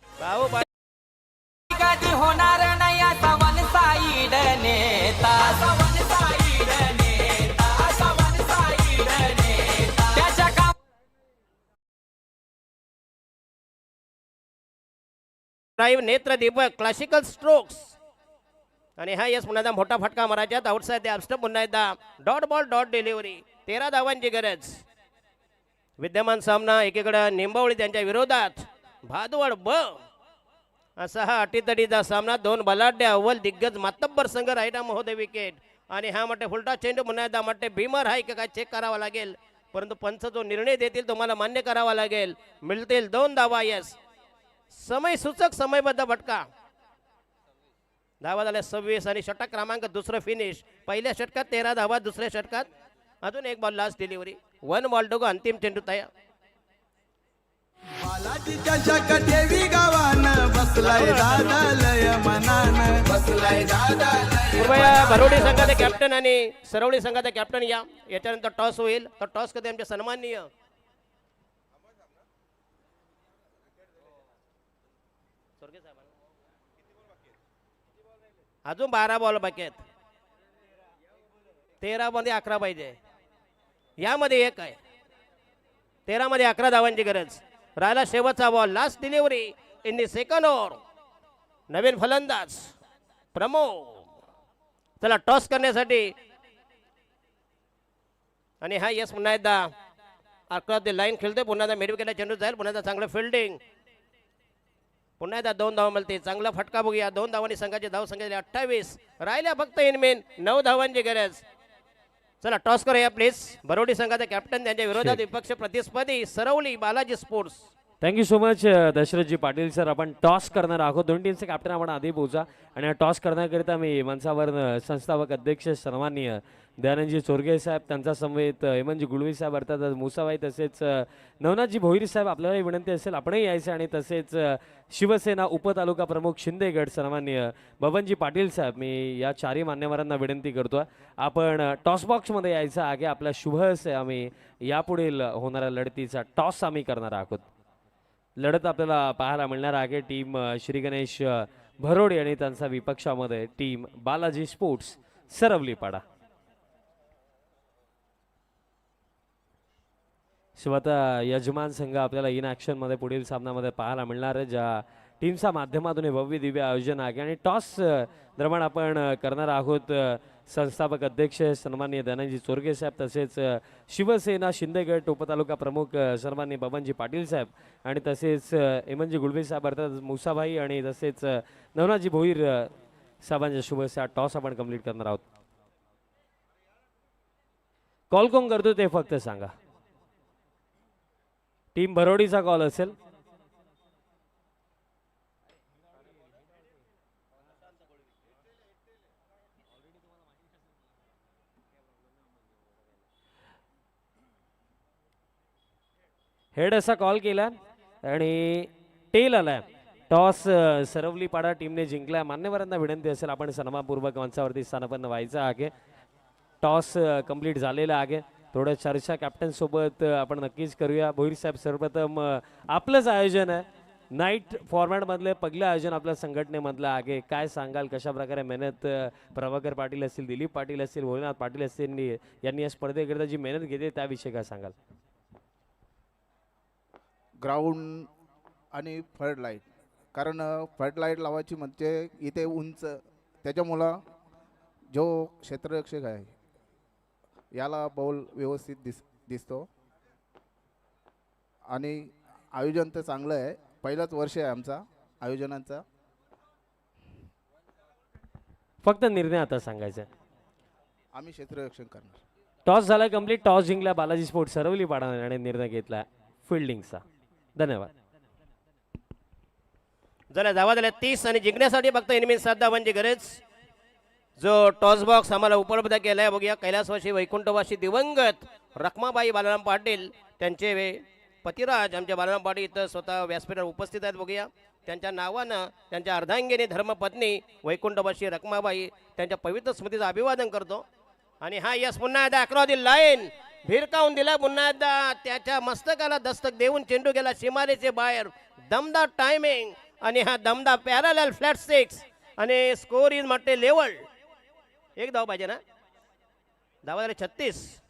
भाऊ कधी होणार नाही असा वन साईड नेता वन साईड नेता वन साईड नेता त्याच्या काम ड्राईव्ह नेत्र दीपक क्लासिकल स्ट्रोक्स आणि हा यस पुन्हा एकदा मोठा फटका मारायच्यात आउटसाइड द अपस्टंप पुन्हा एकदा डॉट बॉल डॉट डिलिव्हरी 13 धावांची गरज. विद्यमान सामना एकीकडे निंबावळी त्यांच्या विरोधात भादवड ब असा हा अटीतटीचा सामना. 2 बलाढ्य अव्वल दिग्गज मातब्बर संघ राहिला महोदय विकेट आणि हा म्हटले फुलटा चेंडू पुन्हा एकदा म्हटले भीमर हाय काय चेक करावा लागेल परंतु पंच जो निर्णय देतील तुम्हाला मान्य करावा लागेल. मिळतील 2 धावा. यस समय सूचक समयबद्ध फटका. धावा झाल्या 26 आणि षटक क्रमांक दुसरं फिनिश. पहिल्या षटकात 13 धावा दुसऱ्या षटकात अजून 1 ball last delivery 1 ball to go. अंतिम चेंडू तयार. बालाजीच्या शकटेवी गावान बसलाय दादा लय मनान बसलाय दादा लय कृपया भरोडी संघाचे कॅप्टन आणि सरवडी संघाचे कॅप्टन या. याच्यानंतर टॉस होईल तर टॉस कधी आमचे सन्माननीय अजून 12 बॉल बाकी आहेत. 13 मध्ये 11 पाहिजे यामध्ये 1 आहे. 13 मध्ये 11 धावांची गरज. राहिला शेवटचा ball last delivery in the second over. नवीन फलंदाज प्रमोद चला टॉस करण्यासाठी आणि हा यस पुन्हा एकदा अक्रॉस द लाईन खेळतोय. पुन्हा एकदा मिडविकेटला चेंडू जाईल. पुन्हा एकदा चांगलं फिल्डिंग. पुन्हा एकदा 2 धावा मिळते. चांगला फटका बघूया. 2 धावांनी संघाची धाव संख्या 28. राहिल्या फक्त इन मेन 9 धावांची गरज. चला टॉस करूया प्लीज. बरोडी संघाचे कॅप्टन त्यांच्या विरोधात विपक्ष प्रतिस्पर्धी Sarvali Balaji sports. Thank you so much Dashrathji Patil sir. आपण टॉस करणार आहोत. 2 टीमचे कॅप्टन आपण आधी पोहोचा आणि टॉस करण्याकरिता मी मंचावर संस्थापक अध्यक्ष सन्माननीय दयानंदजी चोरगे साहेब त्यांचा समवेत हेमंतजी गुळवी साहेब अर्थात मुसाबाई तसेच नवनाथजी भोईर साहेब आपल्याला विनंती असेल आपणही यायचं आणि तसेच शिवसेना उपतालुका प्रमुख शिंदेगड सन्माननीय बबनजी पाटील साहेब मी या 4ही मान्यवरांना विनंती करतो आपण टॉस बॉक्समध्ये यायचं आहे. आपला शुभ असे आम्ही यापुढील होणाऱ्या लढतीचा टॉस आम्ही करणार आहोत. लढत आपल्याला पाहायला मिळणार आहे टीम श्री गणेश भरोडे आणि त्यांचा विपक्षामध्ये टीम बालाजी स्पोर्ट्स सरवलीपाडा. स्वतः यजमान संघ आपल्याला इन ॲक्शनमध्ये पुढील सामन्यामध्ये पाहायला मिळणार आहे ज्या टीमच्या माध्यमातून भव्य दिव्य आयोजन आहे आणि टॉस दरम्यान आपण करणार आहोत. संस्थापक अध्यक्ष सन्माननीय दयानंदजी चोरगे साहेब तसेच शिवसेना शिंदेगड उपतालुका प्रमुख सन्माननीय बबनजी पाटील साहेब आणि तसेच हेमंतजी गुळवे साहेब अर्थात मुसाभाई आणि तसेच नवनाथजी भोईर साहेबांच्या शुभेच्छा. टॉस आपण कंप्लीट करणार आहोत. कॉल कोण करतो ते फक्त सांगा. टीम भरोडीचा कॉल असेल. हेड असा कॉल केला आणि टेल आलाय. टॉस सरवलीपाडा टीमने जिंकला. मान्यवरांना विनंती असेल आपण सन्मानपूर्वक मंचावरती स्थानापन्न व्हायचं आहे. टॉस कंप्लीट झालेला आहे. थोडं चर्चा कॅप्टन सोबत आपण नक्कीच करूया. भोईर साहेब सर्वप्रथम आपलंच आयोजन आहे नाईट फॉर्मॅटमधलं पहिलं आयोजन आपल्या संघटनेमधलं आहे. काय सांगाल कशा प्रकारे मेहनत प्रभाकर पाटील असतील दिलीप पाटील असतील भोलेनाथ पाटील असतील यांनी या स्पर्धेकरिता जी मेहनत घेतली त्याविषयी काय सांगाल. ग्राउंड आणि फ्लड लाईट कारण फ्लड लाईट लावायची म्हणजे इथे उंच त्याच्यामुळं जो क्षेत्ररक्षक आहे याला बॉल व्यवस्थित दिसतो आणि आयोजन तर चांगलं आहे. पहिलाच वर्ष आहे आमचा आयोजनांचा. फक्त निर्णय आता सांगायचा आम्ही क्षेत्ररक्षण करणार. टॉस झाला कंप्लीट. टॉस जिंकला बालाजी स्पोर्ट्स सरवलीपाडा आणि निर्णय घेतला फिल्डिंगचा. धन्यवाद. झाल्या धावा झाल्या 30 आणि जिंकण्यासाठी फक्त इनमेन 7 धावांची गरज. जो टॉस बॉक्स आम्हाला उपलब्ध केला आहे बघूया. कैलासवासी वैकुंठवासी दिवंगत रखमाबाई बालाराम पाटील त्यांचे पतिराज आमचे बालाराम पाटील इथं स्वतः व्यासपीठावर उपस्थित आहेत बघूया. त्यांच्या नावानं त्यांच्या अर्धांगिनी धर्मपत्नी वैकुंठवासी रखमाबाई त्यांच्या पवित्र स्मृतीचं अभिवादन करतो. आणि हा यस पुन्हा एकदा अक्रॉस दी लाईन भिरकावून दिला. पुन्हा एकदा त्याच्या मस्तकाला दस्तक देऊन चेंडू गेला सीमारेचे बाहेर. दमदार टायमिंग आणि हा दमदार पॅरल फ्लॅट सिक्स आणि स्कोर इज म्हटले लेवल. एक धाव पाहिजे ना. धावा झाले 36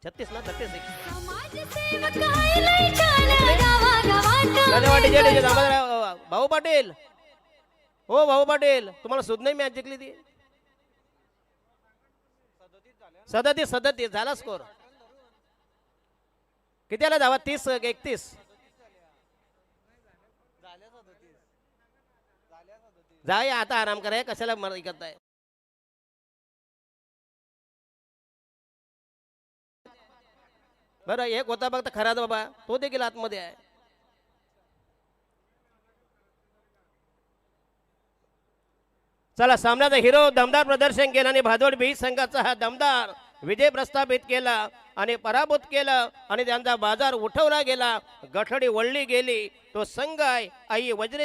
ना 36. समाजसेवक आहे लय छान गावागावात. भाऊ पाटील हो भाऊ पाटील तुम्हाला सुद्धा नाही मॅच जिंकली ती. 37 झाला स्कोर. किती आला धावा 30 31. जाऊया आता आराम करा कशाला मराठी करताय. बरं एक होता बघता खरा बाबा तो देखील आतमध्ये आहे. चला सामन्याचा हिरो दमदार प्रदर्शन केलं आणि भादोड बी संघाचा हा दमदार विजय प्रस्थापित केला आणि पराभूत केलं आणि त्यांचा बाजार उठवला गेला. गठडी वळली गेली. तो संघ आहे आई वज्रे